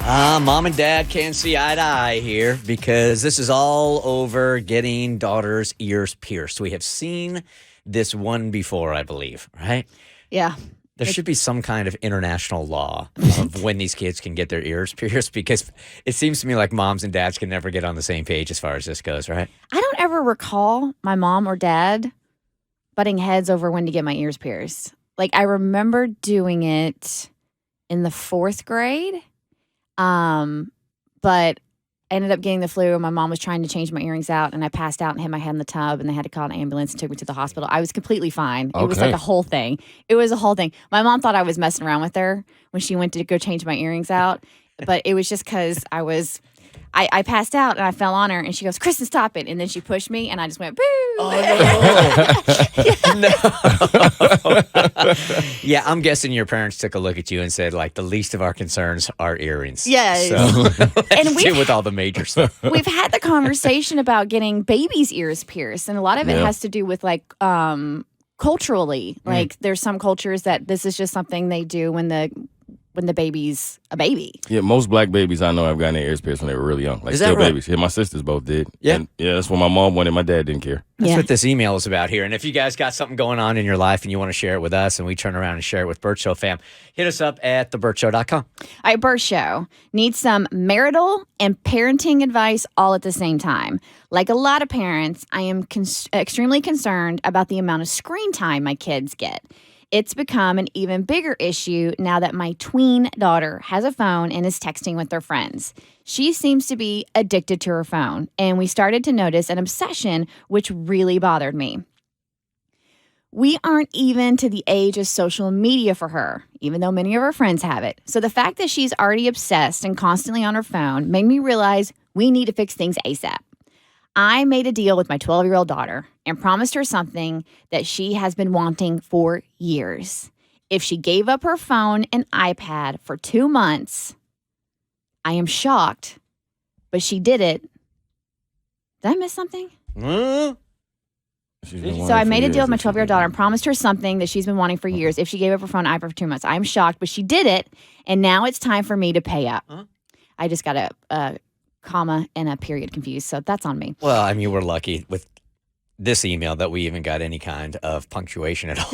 Mom and Dad can't see eye to eye here because this is all over getting daughters' ears pierced. We have seen this one before, I believe, right? Yeah. There should be some kind of international law of when these kids can get their ears pierced because it seems to me like moms and dads can never get on the same page as far as this goes, right? I don't ever recall my mom or dad butting heads over when to get my ears pierced. Like, I remember doing it in the 4th grade. But I ended up getting the flu, and my mom was trying to change my earrings out, and I passed out and hit my head in the tub, and they had to call an ambulance and took me to the hospital. I was completely fine. It was like a whole thing. It was a whole thing. My mom thought I was messing around with her when she went to go change my earrings out, but it was just because I passed out and I fell on her, and she goes, "Kristen, stop it!" And then she pushed me, and I just went, "Boo!" No. Yeah, I'm guessing your parents took a look at you and said, like, the least of our concerns are earrings. Yes. So And let's deal with all the major stuff. We've had the conversation about getting babies' ears pierced, and a lot of it has to do with culturally. Like, there's some cultures that this is just something they do when the baby's a baby. Yeah, most black babies I know have gotten their ears pierced when they were really young. Like, Is that still right? babies. Yeah, my sisters both did. Yeah. And that's what my mom wanted. My dad didn't care. That's Yeah. what this email is about here. And if you guys got something going on in your life and you want to share it with us and we turn around and share it with Bert Show fam, hit us up at thebertshow.com. All right, Bert Show needs some marital and parenting advice all at the same time. Like a lot of parents, I am extremely concerned about the amount of screen time my kids get. It's become an even bigger issue now that my tween daughter has a phone and is texting with their friends. She seems to be addicted to her phone, and we started to notice an obsession, which really bothered me. We aren't even to the age of social media for her, even though many of her friends have it. So the fact that she's already obsessed and constantly on her phone made me realize we need to fix things ASAP. I made a deal with my 12-year-old daughter and promised her something that she has been wanting for years. If she gave up her phone and iPad for 2 months, I am shocked, but she did it. Did I miss something? Mm. So I made a deal with my 12-year-old daughter and promised her something that she's been wanting for years if she gave up her phone and iPad for 2 months. I'm shocked, but she did it, and now it's time for me to pay up. Huh? I just got a comma and a period confused, so that's on me. Well, I mean, we're lucky with this email that we even got any kind of punctuation at all.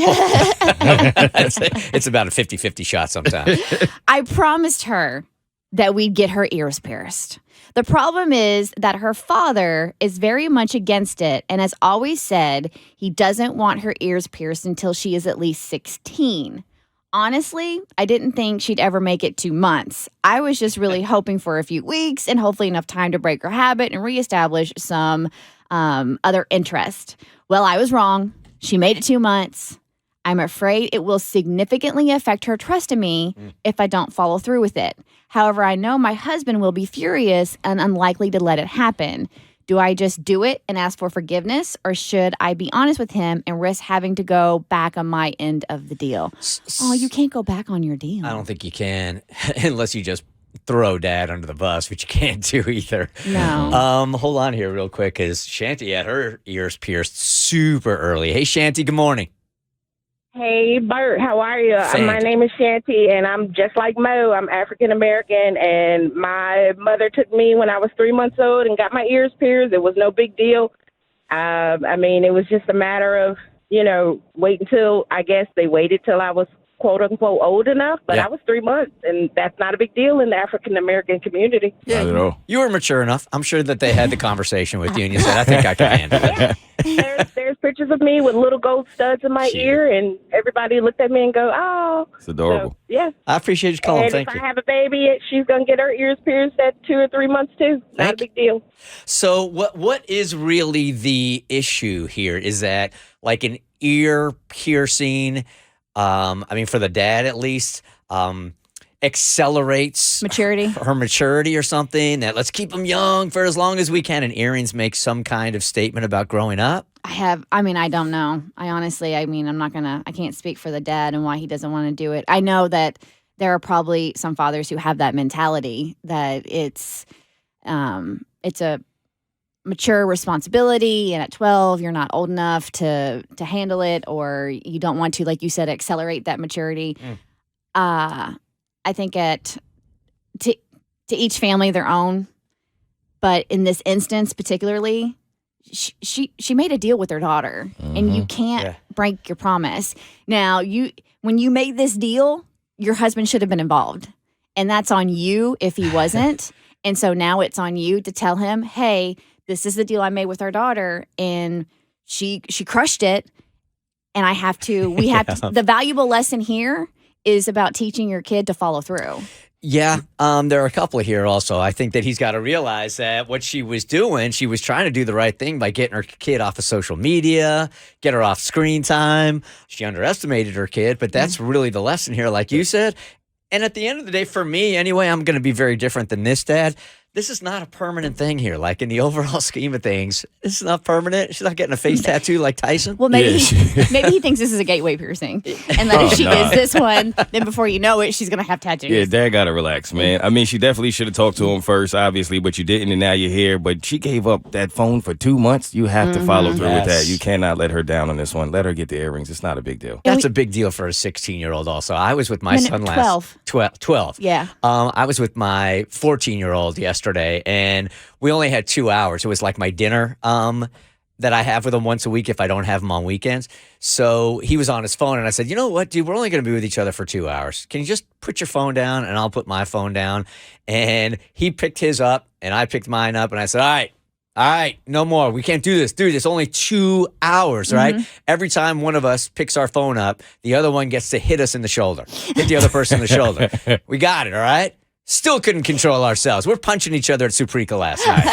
It's about a 50-50 shot sometimes. I promised her that we'd get her ears pierced. The problem is that her father is very much against it and has always said he doesn't want her ears pierced until she is at least 16. Honestly, I didn't think she'd ever make it 2 months. I was just really hoping for a few weeks and hopefully enough time to break her habit and reestablish some other interest. Well, I was wrong. She made it 2 months. I'm afraid it will significantly affect her trust in me if I don't follow through with it. However, I know my husband will be furious and unlikely to let it happen. Do I just do it and ask for forgiveness, or should I be honest with him and risk having to go back on my end of the deal? Oh, you can't go back on your deal. I don't think you can unless you just throw dad under the bus, which you can't do either. No. Hold on here real quick because Shanty had her ears pierced super early. Hey, Shanty, good morning. Hey, Bert, how are you? Fantastic. My name is Shanty, and I'm just like Mo. I'm African-American, and my mother took me when I was 3 months old and got my ears pierced. It was no big deal. I mean, it was just a matter of, wait until, I guess they waited till I was quote-unquote old enough, but Yeah. I was 3 months, and that's not a big deal in the African-American community. Not at all. You were mature enough. I'm sure that they had the conversation with you and you said, I think I can handle it. There's pictures of me with little gold studs in my Cute. ear, and everybody looked at me and go, oh. It's adorable. So, yeah. I appreciate you calling. And Thank if you. I have a baby, she's going to get her ears pierced at 2 or 3 months, too. Not Thank a big deal. So what is really the issue here? Is that like an ear piercing, I mean, for the dad at least, accelerates Maturity. her maturity or something, that let's keep them young for as long as we can, and earrings make some kind of statement about growing up? I don't know. I can't speak for the dad and why he doesn't want to do it. I know that there are probably some fathers who have that mentality that it's a mature responsibility, and at 12 you're not old enough to handle it, or you don't want to, like you said, accelerate that maturity. I think to each family their own. But in this instance, particularly, she made a deal with her daughter, and you can't break your promise. Now, when you made this deal, your husband should have been involved, and that's on you if he wasn't. And so now it's on you to tell him, hey, this is the deal I made with our daughter, and she crushed it, and we have to, the valuable lesson here is about teaching your kid to follow through. Yeah, there are a couple here also. I think that he's got to realize that what she was doing, she was trying to do the right thing by getting her kid off of social media, get her off screen time. She underestimated her kid, but that's really the lesson here, like you said. And at the end of the day, for me anyway, I'm going to be very different than this dad. This is not a permanent thing here. Like in the overall scheme of things, this is not permanent. She's not getting a face tattoo like Tyson. Well, maybe he thinks this is a gateway piercing, and that if she gets this one, then before you know it, she's gonna have tattoos. Yeah, Dad gotta relax, man. I mean, she definitely should have talked to him first, obviously, but you didn't, and now you're here. But she gave up that phone for 2 months. You have to follow through with that. You cannot let her down on this one. Let her get the earrings. It's not a big deal. That's a big deal for a 16-year-old. Also, I was with my son last 12. Yeah. I was with my 14-year-old yesterday, and we only had 2 hours. It was like my dinner that I have with him once a week if I don't have him on weekends. So he was on his phone, and I said, you know what, dude, we're only going to be with each other for 2 hours. Can you just put your phone down, and I'll put my phone down? And he picked his up, and I picked mine up, and I said, all right, no more. We can't do this. Dude, it's only 2 hours, right? Every time one of us picks our phone up, the other one gets to hit us in the shoulder, hit the other person in the shoulder. We got it, all right? Still couldn't control ourselves. We're punching each other at Suprika last night.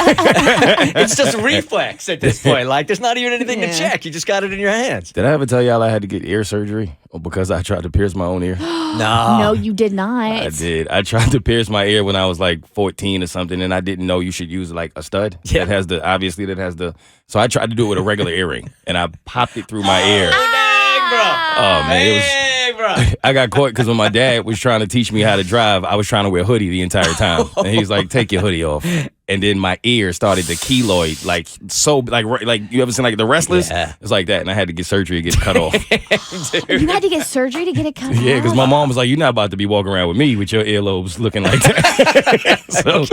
It's just a reflex at this point. Like, there's not even anything to check. You just got it in your hands. Did I ever tell y'all I had to get ear surgery because I tried to pierce my own ear? No, you did not. I did. I tried to pierce my ear when I was like 14 or something, and I didn't know you should use like a stud that has the. So I tried to do it with a regular earring, and I popped it through my ear. Dang, bro. Oh man, it was. I got caught because when my dad was trying to teach me how to drive, I was trying to wear a hoodie the entire time. And he's like, take your hoodie off. And then my ear started to keloid, like you ever seen like The Wrestlers? Yeah. It's like that. And I had to get surgery to get it cut off. You had to get surgery to get it cut off? Yeah, because my mom was like, you're not about to be walking around with me with your earlobes looking like that. So,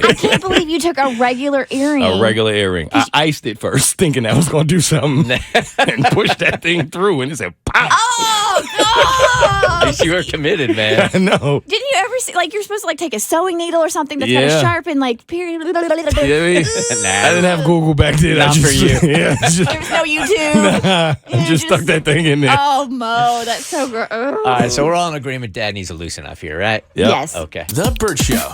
I can't believe you took a regular earring. a regular earring. I iced it first, thinking that was going to do something, and pushed that thing through, and it said, pop. Oh, At least you were committed, man. I know. Didn't you ever see, like, you're supposed to, like, take a sewing needle or something that's got a sharp and, like, period. Yeah, I didn't have Google back then. Not for you. Yeah, There's no YouTube. I just stuck that thing in there. Oh, Mo, that's so gross. All right, so we're all in agreement Dad needs to loosen up here, right? Yep. Yes. Okay. The Bert Show.